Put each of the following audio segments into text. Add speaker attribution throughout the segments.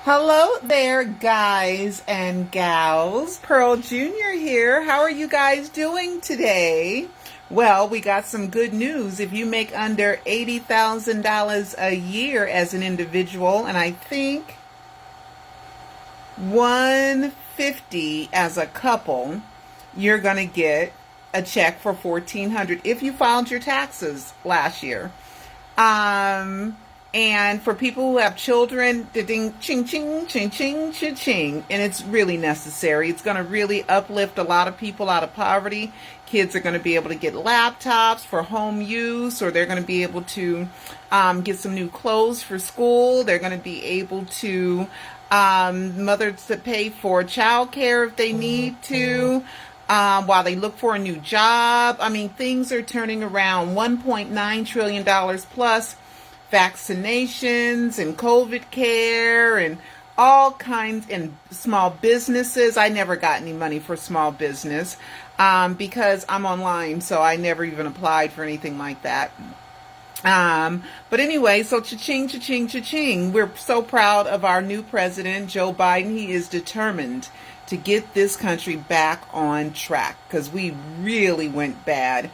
Speaker 1: Hello there, guys and gals. Pearl Jr. here. How are you guys doing today? Well, we got some good news. If you make under $80,000 a year as an individual, and I think 150 as a couple, you're going to get a check for 1,400 if you filed your taxes last year. And for people who have children, ding, ching, ching, ching, ching, ching, ching. And it's really necessary. It's going to really uplift a lot of people out of poverty. Kids are going to be able to get laptops for home use, or they're going to be able to get some new clothes for school. They're going to be able to, mothers to pay for childcare if they need to. While they look for a new job. I mean, things are turning around. $1.9 trillion plus vaccinations and COVID care and all kinds, and small businesses. I never got any money for small business because I'm online, so I never even applied for anything like that. But anyway, so cha-ching, cha-ching, cha-ching. We're so proud of our new president, Joe Biden. He is determined to get this country back on track because we really went bad.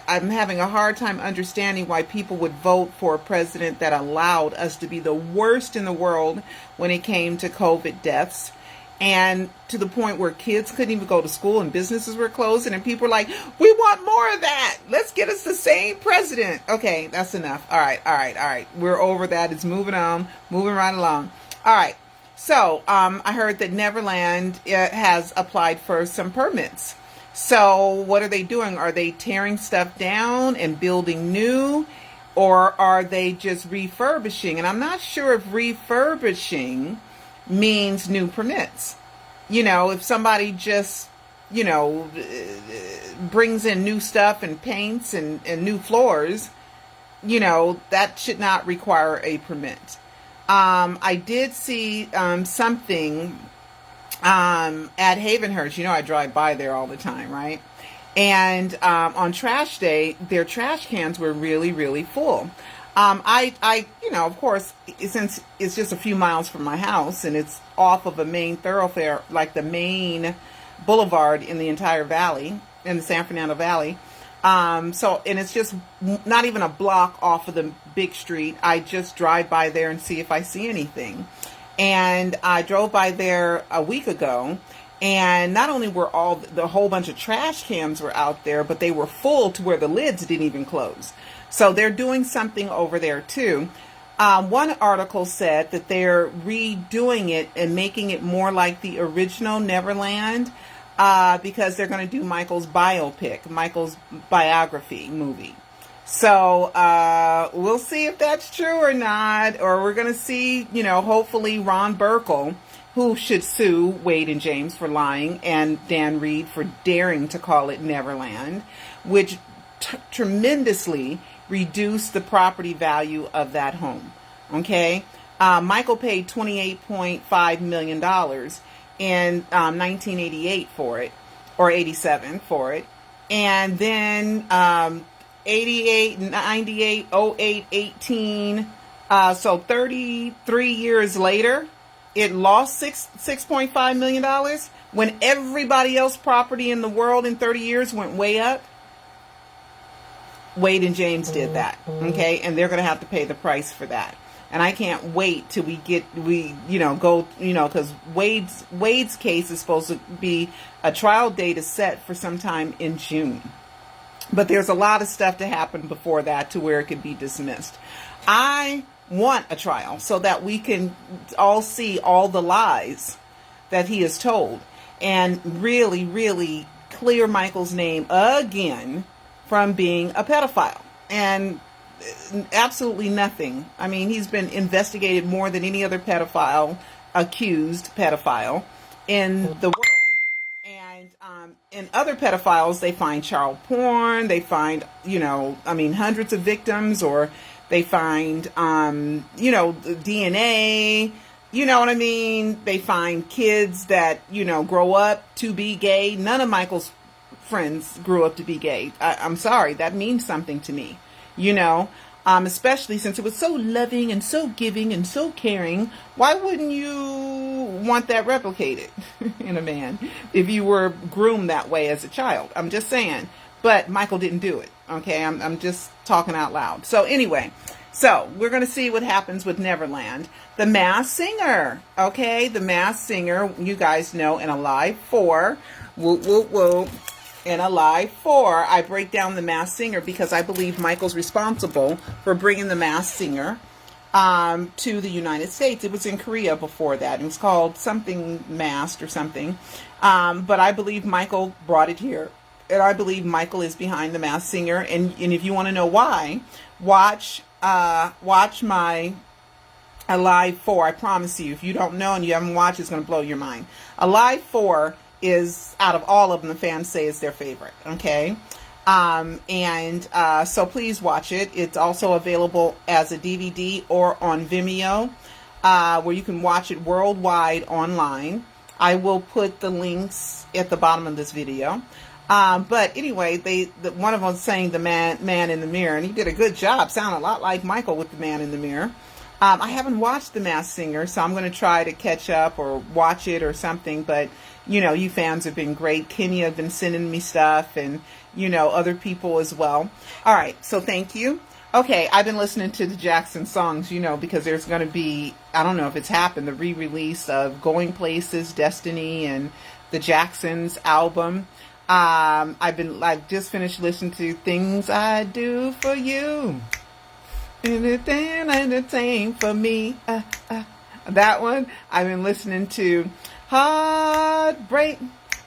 Speaker 1: I'm having a hard time understanding why people would vote for a president that allowed us to be the worst in the world when it came to COVID deaths. And to the point where kids couldn't even go to school and businesses were closing, and people were like, we want more of that. Let's get us the same president. Okay, that's enough. All right. We're over that. It's moving on, moving right along. All right. So I heard that Neverland has applied for some permits. So what are they doing? Are they tearing stuff down and building new, or are they just refurbishing? And I'm not sure if refurbishing means new permits. You know, if somebody just, brings in new stuff and paints and new floors, that should not require a permit. I did see something at Havenhurst. I drive by there all the time, right? And on trash day, their trash cans were really, really full. Of course, since it's just a few miles from my house and it's off of a main thoroughfare, like the main boulevard in the entire valley, in the San Fernando Valley. And it's just not even a block off of the big street. I just drive by there and see if I see anything. And I drove by there a week ago, and not only were the whole bunch of trash cans were out there, but they were full to where the lids didn't even close. So they're doing something over there too. One article said that they're redoing it and making it more like the original Neverland because they're going to do Michael's biography movie. So we'll see if that's true or not, or we're going to see, hopefully Ron Burkle, who should sue Wade and James for lying, and Dan Reed for daring to call it Neverland, which tremendously reduced the property value of that home. Okay? Michael paid $28.5 million in 1988 for it, or 87 for it. And then 88, 98, 08, 18. So 33 years later, it lost $6.5 million when everybody else property in the world in 30 years went way up. Wade and James did that. Okay. And they're going to have to pay the price for that. And I can't wait till because Wade's case is supposed to be, a trial date is set for sometime in June. But there's a lot of stuff to happen before that to where it could be dismissed. I want a trial so that we can all see all the lies that he has told and really, really clear Michael's name again from being a pedophile. And absolutely nothing. I mean, he's been investigated more than any other accused pedophile in the world. And in other pedophiles, they find child porn, they find, hundreds of victims, or they find, DNA, They find kids that, grow up to be gay. None of Michael's friends grew up to be gay. I'm sorry, that means something to me, especially since it was so loving and so giving and so caring. Why wouldn't you want that replicated in a man if you were groomed that way as a child? I'm just saying. But Michael didn't do it. Okay, I'm just talking out loud. So anyway, so we're going to see what happens with Neverland. The Masked Singer. Okay, The Masked Singer, you guys know, in Alive 4. Woo, woo, woo. In Alive 4, I break down The Masked Singer because I believe Michael's responsible for bringing The Masked Singer to the United States. It was in Korea before that. It was called something Masked or something. But I believe Michael brought it here. And I believe Michael is behind The Masked Singer. And if you want to know why, watch my Alive 4. I promise you, if you don't know and you haven't watched, it's going to blow your mind. Alive 4 is, out of all of them, the fans say is their favorite. Okay. So please watch it. It's also available as a DVD or on Vimeo, where you can watch it worldwide online. I will put the links at the bottom of this video. But anyway, one of them was saying the man in the mirror, and he did a good job. Sounded a lot like Michael with the man in the mirror. I haven't watched The Masked Singer, so I'm going to try to catch up or watch it or something. But, you know, you fans have been great. Kenya have been sending me stuff, and, you know, other people as well. All right, so thank you. Okay, I've been listening to the Jackson songs, you know, because there's going to be, I don't know if it's happened, the re-release of Going Places, Destiny, and the Jacksons album. I've just finished listening to Things I Do For You. Anything entertain for me. That one. I've been listening to Heartbreak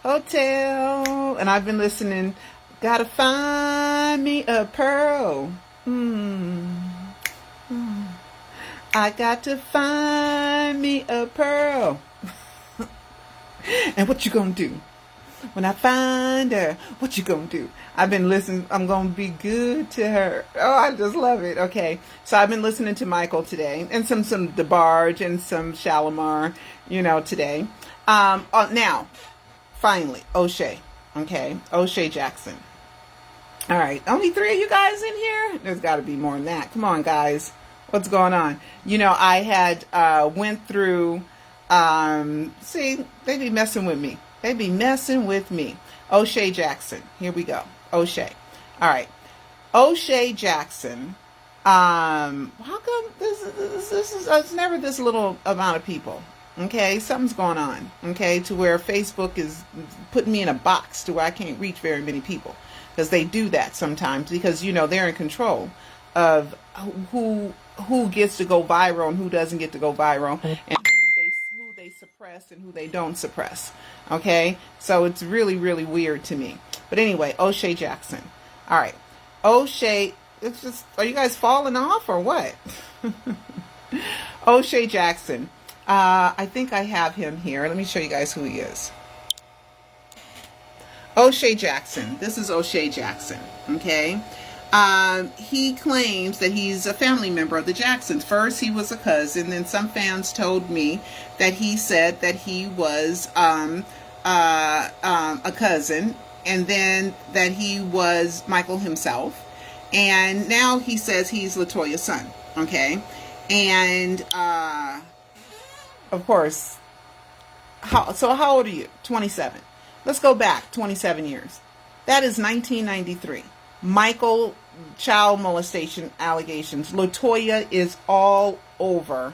Speaker 1: Hotel. And I've been listening, Gotta Find Me a Pearl. I got to find me a pearl. And what you gonna do? When I find her, what you gonna do? I've been listening. I'm gonna be good to her. Oh, I just love it. Okay, so I've been listening to Michael today, and some DeBarge and some Shalimar, you know, today. Now, finally, O'Shea. Okay, O'Shea Jackson. All right, only 3 of you guys in here. There's got to be more than that. Come on, guys. What's going on? You know, I had went through. See, they be messing with me. They be messing with me. O'Shea Jackson. Here we go. O'Shea. All right. O'Shea Jackson. How come this is it's never this little amount of people? Okay, something's going on. Okay, to where Facebook is putting me in a box to where I can't reach very many people, because they do that sometimes, because, you know, they're in control of who gets to go viral and who doesn't get to go viral, and who they suppress and who they don't suppress. Okay, so it's really, really weird to me. But anyway, O'Shea Jackson. All right, O'Shea. It's just, are you guys falling off or what? O'Shea Jackson. I think I have him here. Let me show you guys who he is. O'Shea Jackson. This is O'Shea Jackson. Okay. He claims that he's a family member of the Jacksons. First, he was a cousin. Then some fans told me that he said that he was a cousin, and then that he was Michael himself. And now he says he's Latoya's son. Okay. And of course, how old are you? 27. Let's go back 27 years. That is 1993. Michael, child molestation allegations. Latoya is all over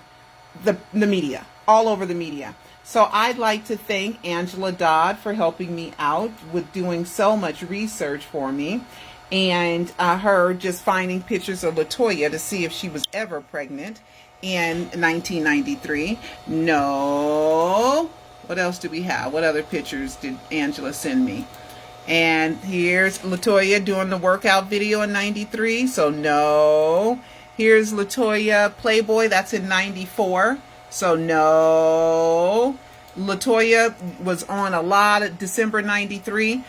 Speaker 1: the media. All over the media. So I'd like to thank Angela Dodd for helping me out with doing so much research for me. And her just finding pictures of Latoya to see if she was ever pregnant in 1993. No. What else do we have? What other pictures did Angela send me? And here's Latoya doing the workout video in 93. So no. Here's Latoya Playboy. That's in 94. So no. Latoya was on a lot of December 93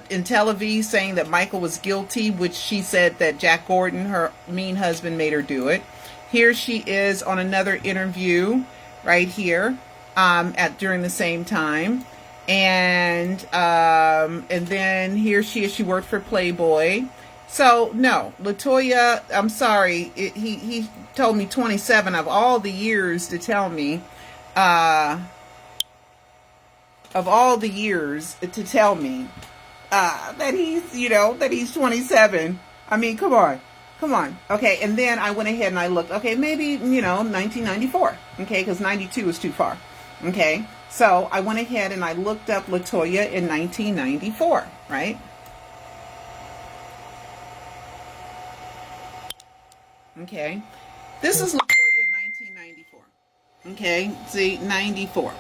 Speaker 1: in Television saying that Michael was guilty, which she said that Jack Gordon, her mean husband, made her do it. Here she is on another interview right here during the same time. And then here she is. She worked for Playboy. So no, Latoya, I'm sorry. He told me 27 of all the years to tell me, uh, of all the years to tell me that he's, that he's 27. I mean, come on. Come on. Okay, and then I went ahead and I looked. Okay, maybe, 1994. Okay, because 92 is too far. Okay, so I went ahead and I looked up Latoya in 1994, right? Okay, this is Latoya in 1994. Okay, see, 94.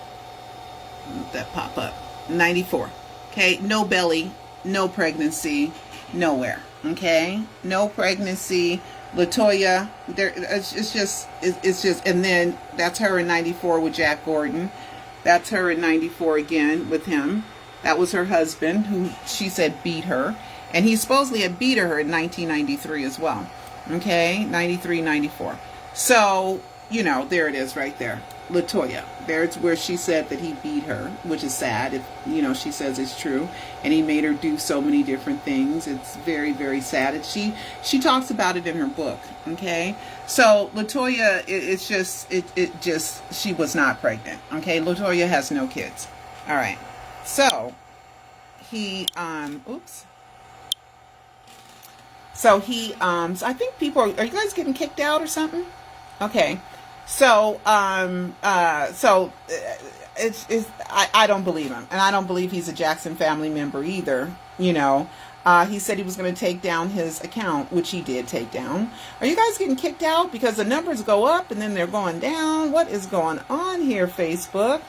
Speaker 1: Let that pop up. 94. Okay, no belly, no pregnancy, nowhere. Okay, no pregnancy. Latoya, there. It's just, and then that's her in 94 with Jack Gordon. That's her in 94 again with him. That was her husband, who she said beat her, and he supposedly had beat her in 1993 as well. Okay, 93, 94. So, there it is right there. Latoya. There's where she said that he beat her, which is sad if, she says it's true. And he made her do so many different things. It's very, very sad. And she talks about it in her book. Okay. So Latoya, it's just, she was not pregnant. Okay. Latoya has no kids. All right. So he, oops. So he, so I think people are you guys getting kicked out or something? Okay. So, I don't believe him, and I don't believe he's a Jackson family member either. He said he was going to take down his account, which he did take down. Are you guys getting kicked out because the numbers go up and then they're going down? What is going on here, Facebook?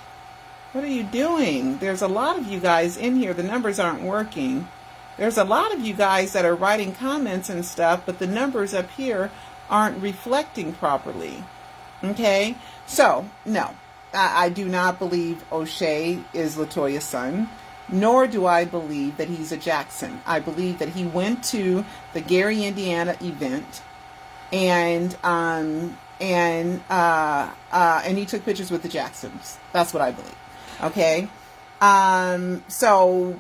Speaker 1: What are you doing? There's a lot of you guys in here. The numbers aren't working. There's a lot of you guys that are writing comments and stuff, but the numbers up here aren't reflecting properly. Okay, so no, I do not believe O'Shea is Latoya's son, nor do I believe that he's a Jackson. I believe that he went to the Gary, Indiana event, and he took pictures with the Jacksons. That's what I believe. Okay, so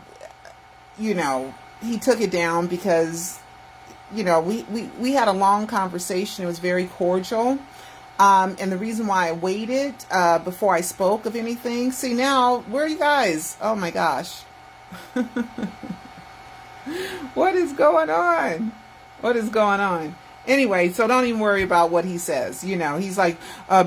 Speaker 1: he took it down because we had a long conversation. It was very cordial. And the reason why I waited before I spoke of anything, see now, where are you guys? Oh my gosh. What is going on? What is going on? Anyway, so don't even worry about what he says. He's like,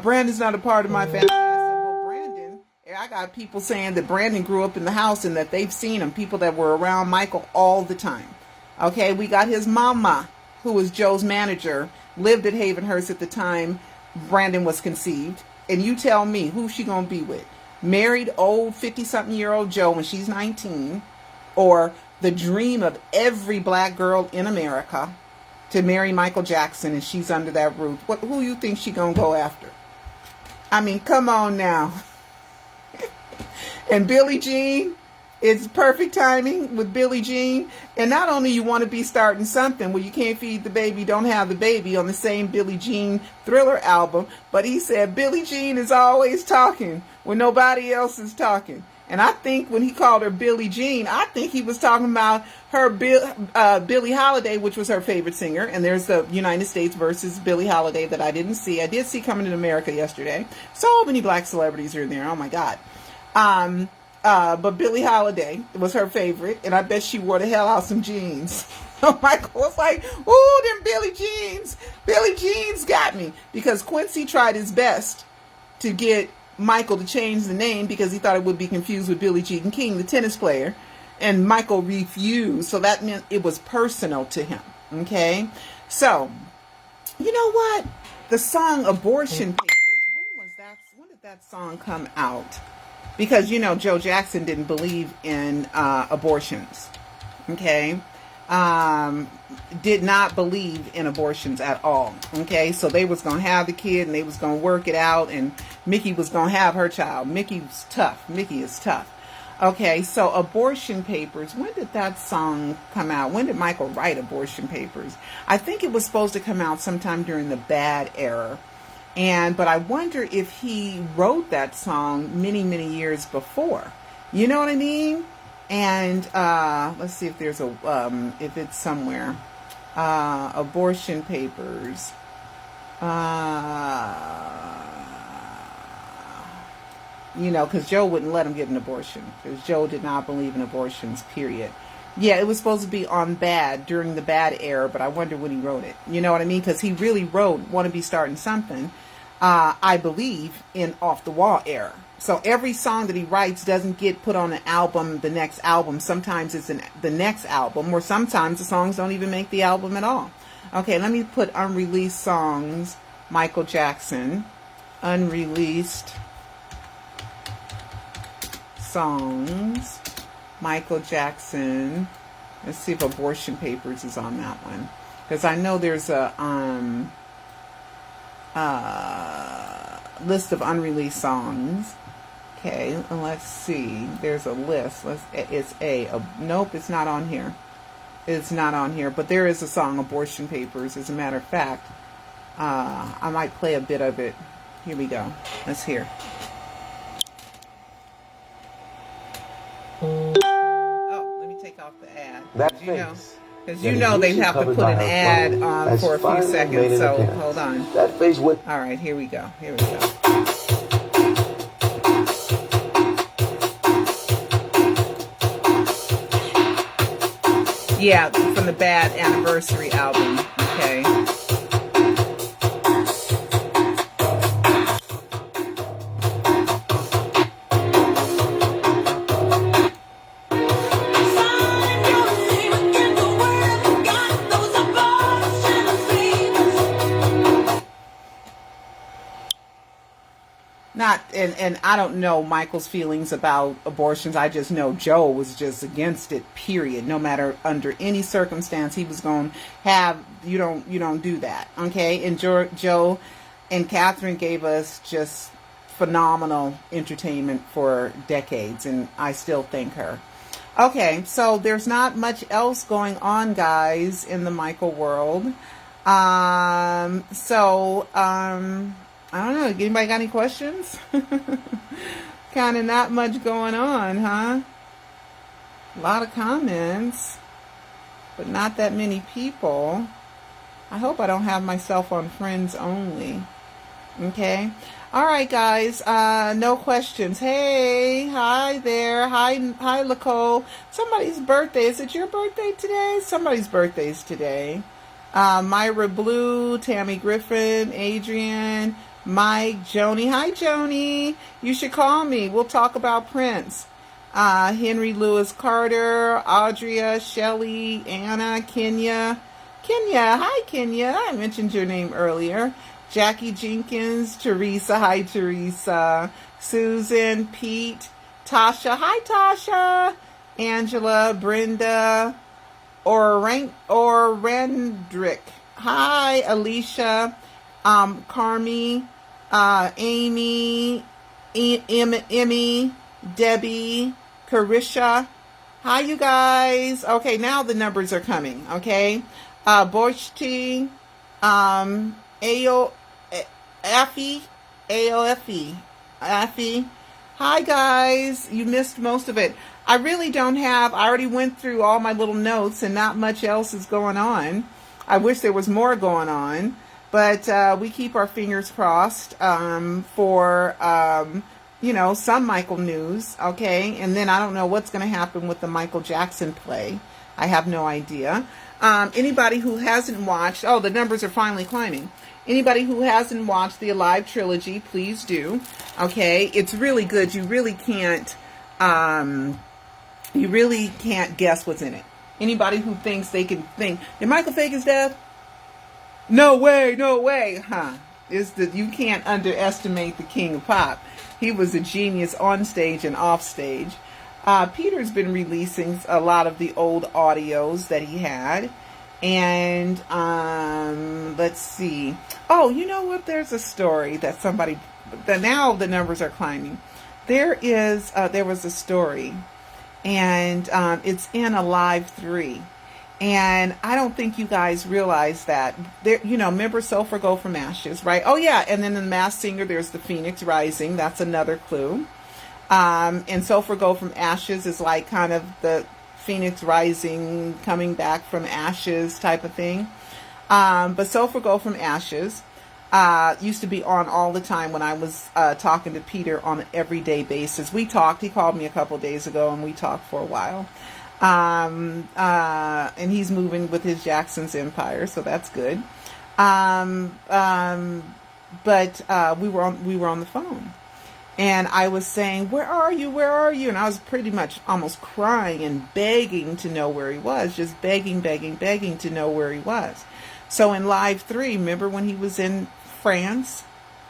Speaker 1: Brandon's not a part of my family. I said, well, Brandon, I got people saying that Brandon grew up in the house and that they've seen him, people that were around Michael all the time. Okay, we got his mama, who was Joe's manager, lived at Havenhurst at the time Brandon was conceived, and you tell me who she gonna be with? Married old 50-something-year-old Joe when she's 19, or the dream of every black girl in America to marry Michael Jackson, and she's under that roof? Who you think she gonna go after? I mean, come on now. And Billie Jean, it's perfect timing with Billie Jean. And not only you want to be starting something where you can't feed the baby, don't have the baby on the same Billie Jean Thriller album, but he said Billie Jean is always talking when nobody else is talking. And I think when he called her Billie Jean, I think he was talking about her Billie Holiday, which was her favorite singer. And there's the United States versus Billie Holiday that I didn't see. I did see Coming to America yesterday. So many black celebrities are in there. Oh my God. But Billie Holiday was her favorite, and I bet she wore the hell out some jeans. So Michael was like, ooh, them Billie Jeans. Billie Jeans got me. Because Quincy tried his best to get Michael to change the name because he thought it would be confused with Billie Jean King, the tennis player. And Michael refused. So that meant it was personal to him. Okay? So, you know what? The song Abortion Papers, when did that song come out? Because, Joe Jackson didn't believe in abortions, okay? Did not believe in abortions at all, okay? So they was going to have the kid and they was going to work it out, and Mickey was going to have her child. Mickey's tough. Mickey is tough. Okay, so Abortion Papers, when did that song come out? When did Michael write Abortion Papers? I think it was supposed to come out sometime during the Bad era. But I wonder if he wrote that song many, many years before. You know what I mean? And let's see if there's if it's somewhere. Abortion papers. You know, because Joe wouldn't let him get an abortion, because Joe did not believe in abortions, period. Yeah, it was supposed to be on Bad, during the Bad era, but I wonder when he wrote it. You know what I mean? Because he really wrote Want to Be Starting Something, I believe, in Off the Wall era. So every song that he writes doesn't get put on an album, the next album. Sometimes it's the next album, or sometimes the songs don't even make the album at all. Okay, let me put unreleased songs. Michael Jackson. Unreleased songs. Michael Jackson. Let's see if Abortion Papers is on that one, because I know there's a list of unreleased songs. Okay, let's see. There's a list. It's nope, it's not on here. It's not on here, but there is a song, Abortion Papers. As a matter of fact, I might play a bit of it. Here we go. Let's hear. Oh, let me take off the ad. Because you know they have to put an ad on for a few seconds, so hold on. That face with. All right, here we go. Here we go. Yeah, from the Bad Anniversary album. Okay. And I don't know Michael's feelings about abortions. I just know Joe was just against it, period. No matter under any circumstance he was going to have, you don't do that. Okay? And Joe and Catherine gave us just phenomenal entertainment for decades, and I still thank her. Okay, so there's not much else going on, guys, in the Michael world. I don't know. Anybody got any questions? Kind of not much going on, huh? A lot of comments, but not that many people. I hope I don't have myself on friends only. Okay. All right, guys. No questions. Hey, hi there. Hi, Lacole. Somebody's birthday. Is it your birthday today? Somebody's birthday's today. Myra Blue, Tammy Griffin, Adrian, Mike, Joni. Hi, Joni. You should call me. We'll talk about Prince. Henry Louis Carter, Audria, Shelley, Anna, Kenya. Hi, Kenya. I mentioned your name earlier. Jackie Jenkins, Teresa. Hi, Teresa. Susan, Pete, Tasha. Hi, Tasha. Angela, Brenda, Rendrick. Hi, Alicia. Carmi, Amy, Emmy, Debbie, Carisha. Hi, you guys. Okay, now the numbers are coming. Okay, Boishti, Affy. Hi, guys. You missed most of it. I really don't have. I already went through all my little notes, and not much else is going on. I wish there was more going on. But we keep our fingers crossed for, some Michael news, okay? And then I don't know what's going to happen with the Michael Jackson play. I have no idea. Anybody who hasn't watched, the numbers are finally climbing. Anybody who hasn't watched the Alive trilogy, please do, okay? It's really good. You really can't guess what's in it. Anybody who thinks they can think, did Michael fake his death? No way, huh? You can't underestimate the king of pop. He was a genius on stage and off stage. Peter's been releasing a lot of the old audios that he had. And let's see. Oh, you know what? There's a story that now the numbers are climbing. There was a story, and it's in Alive 3. And I don't think you guys realize that. There, remember Sulfur Go from Ashes, right? Oh, yeah. And then in The Masked Singer, there's the Phoenix Rising. That's another clue. And Sulfur Go from Ashes is like kind of the Phoenix rising, coming back from ashes type of thing. But Sulfur Go from Ashes used to be on all the time when I was talking to Peter on an everyday basis. We talked. He called me a couple days ago, and we talked for a while. And he's moving with his Jackson's empire, so that's good. But we were on the phone, and I was saying, "Where are you? Where are you?" And I was pretty much almost crying and begging to know where he was, just begging to know where he was. So in Live 3, remember when he was in France?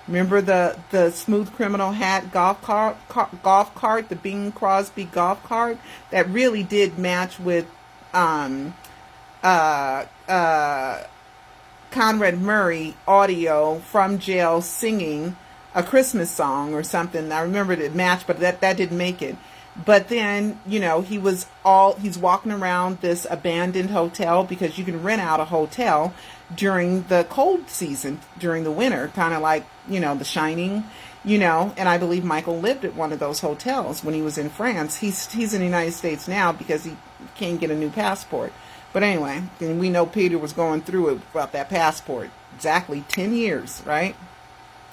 Speaker 1: Remember the Smooth Criminal hat golf cart, the Bing Crosby golf cart that really did match with Conrad Murray audio from jail singing a Christmas song or something. I remembered it matched, but that didn't make it. But then, he's walking around this abandoned hotel, because you can rent out a hotel during the cold season, during the winter, kind of like, The Shining, and I believe Michael lived at one of those hotels when he was in France. He's in the United States now because he can't get a new passport. But anyway, and we know Peter was going through it about that passport. Exactly 10 years, right?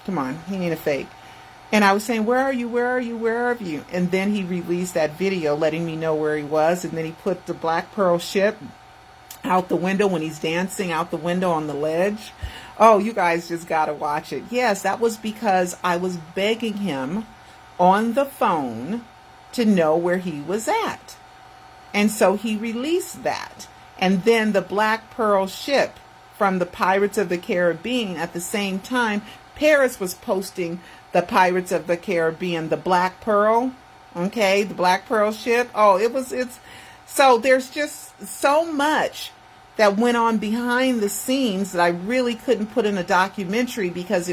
Speaker 1: Come on, he ain't a fake. And I was saying, where are you? Where are you? Where are you? And then he released that video letting me know where he was. And then he put the Black Pearl ship out the window when he's dancing out the window on the ledge. Oh, you guys just got to watch it. Yes, that was because I was begging him on the phone to know where he was at. And so he released that. And then the Black Pearl ship from the Pirates of the Caribbean, at the same time, Paris was posting the Pirates of the Caribbean, the Black Pearl, okay, the Black Pearl ship. Oh, so there's just so much that went on behind the scenes that I really couldn't put in a documentary, because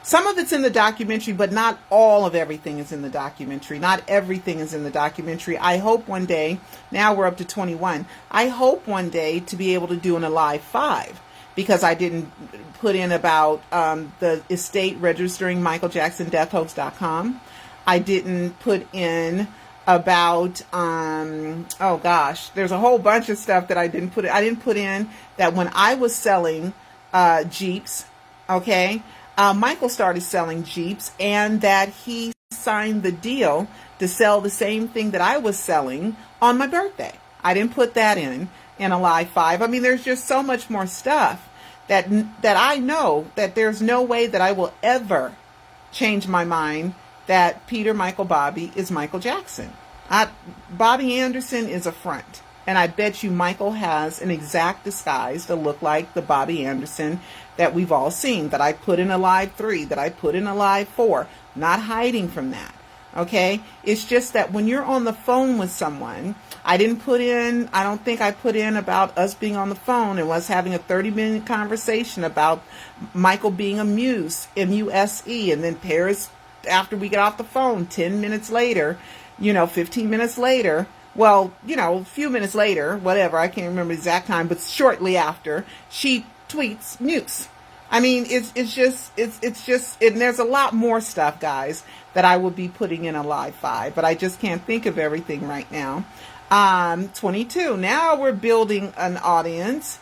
Speaker 1: some of it's in the documentary, but not all of everything is in the documentary. Not everything is in the documentary. I hope one day, now we're up to 21, I hope one day to be able to do an Alive 5. Because I didn't put in about the estate registering MichaelJacksonDeathHoax.com. I didn't put in about, oh gosh, there's a whole bunch of stuff that I didn't put in. I didn't put in that when I was selling Jeeps, okay, Michael started selling Jeeps, and that he signed the deal to sell the same thing that I was selling on my birthday. I didn't put that in Alive 5. I mean, there's just so much more stuff that I know that there's no way that I will ever change my mind that Peter Michael Bobby is Michael Jackson. Bobby Anderson is a front. And I bet you Michael has an exact disguise to look like the Bobby Anderson that we've all seen, that I put in Alive 3, that I put in Alive 4. Not hiding from that. Okay? It's just that when you're on the phone with someone, I don't think I put in about us being on the phone and us having a 30-minute conversation about Michael being a muse, M-U-S-E, and then Paris, after we get off the phone, 10 minutes later, 15 minutes later, well, a few minutes later, whatever, I can't remember the exact time, but shortly after, she tweets muse. I mean, it's just, and there's a lot more stuff, guys, that I will be putting in Alive 5, but I just can't think of everything right now. 22. Now we're building an audience,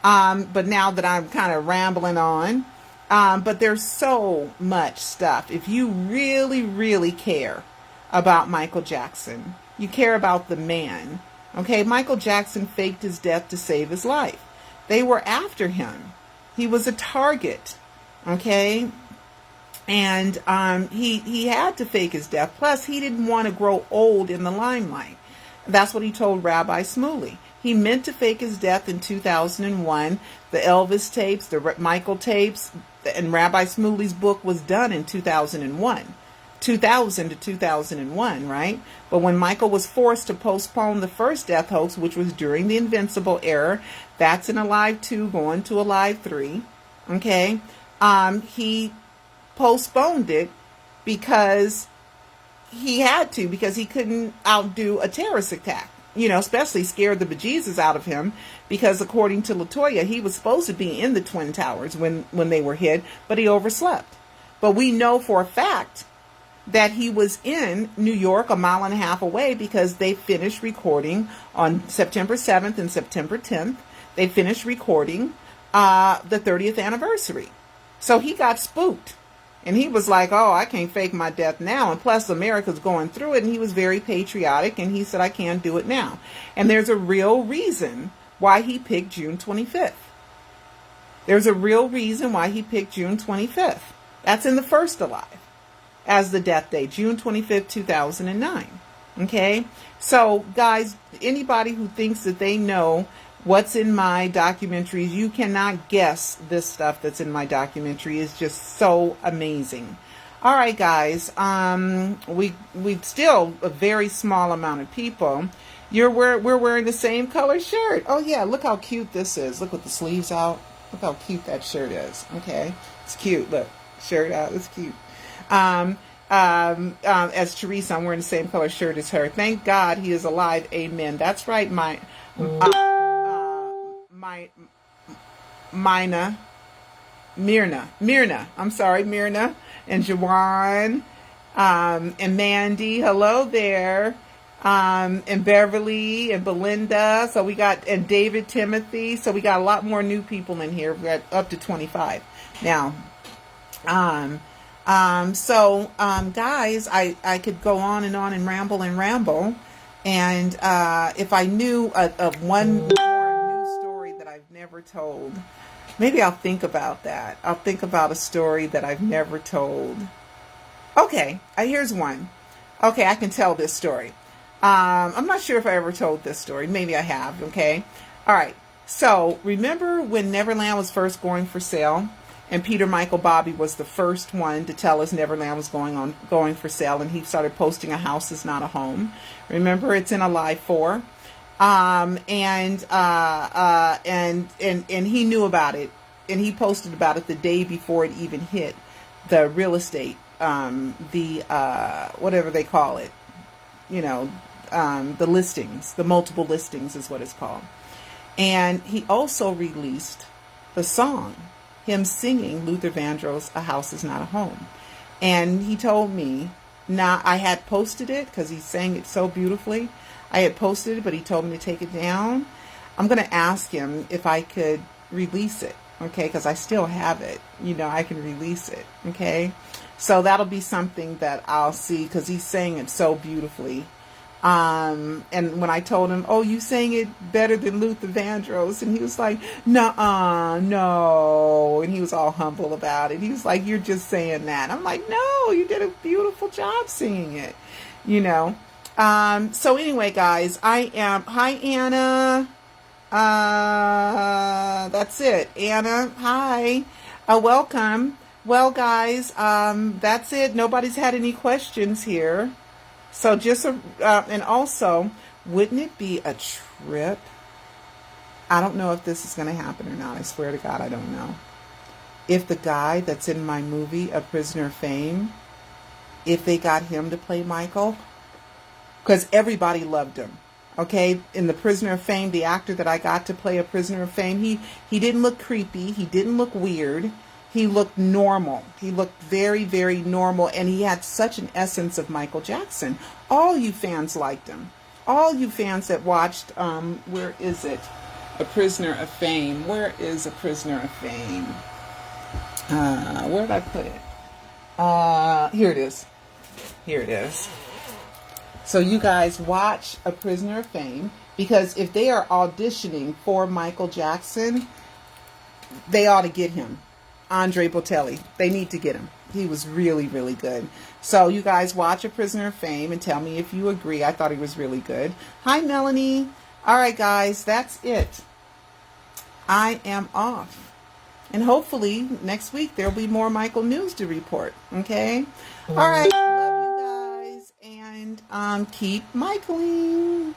Speaker 1: but now that I'm kind of rambling on, but there's so much stuff. If you really, really care about Michael Jackson, you care about the man, okay? Michael Jackson faked his death to save his life. They were after him. He was a target, okay? And he had to fake his death. Plus, he didn't want to grow old in the limelight. That's what he told Rabbi Smuley. He meant to fake his death in 2001. The Elvis tapes, the Michael tapes, and Rabbi Smuley's book was done in 2001. 2000 to 2001, right? But when Michael was forced to postpone the first death hoax, which was during the Invincible era, that's in Alive 2 going to Alive 3, okay? He postponed it because he had to, because he couldn't outdo a terrorist attack, especially scared the bejesus out of him, because according to Latoya, he was supposed to be in the Twin Towers when they were hit, but he overslept. But we know for a fact that he was in New York, a mile and a half away, because they finished recording on September 7th and September 10th. They finished recording the 30th anniversary. So he got spooked. And he was like, oh, I can't fake my death now. And plus, America's going through it. And he was very patriotic. And he said, I can't do it now. And there's a real reason why he picked June 25th. There's a real reason why he picked June 25th. That's in the First Alive as the death date, June 25th, 2009. Okay? So, guys, anybody who thinks that they know what's in my documentaries, you cannot guess this stuff that's in my documentary. Is just so amazing. All right, guys. We still a very small amount of people. We're wearing the same color shirt. Oh yeah, look how cute this is. Look with the sleeves out. Look how cute that shirt is. Okay, it's cute. Look, shirt out. It's cute. As Teresa, I'm wearing the same color shirt as her. Thank God he is alive. Amen. That's right, Myrna. I'm sorry, Myrna and Jawan, and Mandy. Hello there. And Beverly and Belinda. So we got, and David Timothy. So we got a lot more new people in here. We're at up to 25 now. Guys, I could go on and ramble. And if I knew of one more new story that I've never told, maybe I'll think about that. I'll think about a story that I've never told. Okay, here's one. Okay, I can tell this story. I'm not sure if I ever told this story. Maybe I have, okay? All right. So, remember when Neverland was first going for sale? And Peter Michael Bobby was the first one to tell us Neverland was going for sale, and he started posting a house is not a home. Remember, it's in Alive 4. And he knew about it, and he posted about it the day before it even hit the real estate, whatever they call it, the listings, the multiple listings is what it's called. And he also released the song, him singing Luther Vandross' A House is Not a Home. And he told me, now I had posted it because he sang it so beautifully. I had posted it, but he told me to take it down. I'm going to ask him if I could release it, okay, because I still have it. I can release it, okay. So that'll be something that I'll see, because he sang it so beautifully. And when I told him, oh, you sang it better than Luther Vandross, and he was like, nuh-uh, no. And he was all humble about it. He was like, you're just saying that. I'm like, no, you did a beautiful job singing it, So anyway, guys, hi, Anna. That's it. Anna, hi. Welcome. Well, guys, that's it. Nobody's had any questions here. So just, and also, wouldn't it be a trip? I don't know if this is going to happen or not. I swear to God, I don't know. If the guy that's in my movie, A Prisoner of Fame, if they got him to play Michael, because everybody loved him. Okay, in The Prisoner of Fame, the actor that I got to play A Prisoner of Fame, he didn't look creepy. He didn't look weird. He looked normal. He looked very, very normal. And he had such an essence of Michael Jackson. All you fans liked him. All you fans that watched, where is it? A Prisoner of Fame. Where is A Prisoner of Fame? Where did I put it? Here it is. Here it is. So you guys watch A Prisoner of Fame, because if they are auditioning for Michael Jackson, they ought to get him. Andre Botelli. They need to get him. He was really, really good. So you guys watch A Prisoner of Fame and tell me if you agree. I thought he was really good. Hi, Melanie. All right, guys, that's it. I am off. And hopefully next week there'll be more Michael news to report. Okay? All right. Love you guys. And keep Michaeling.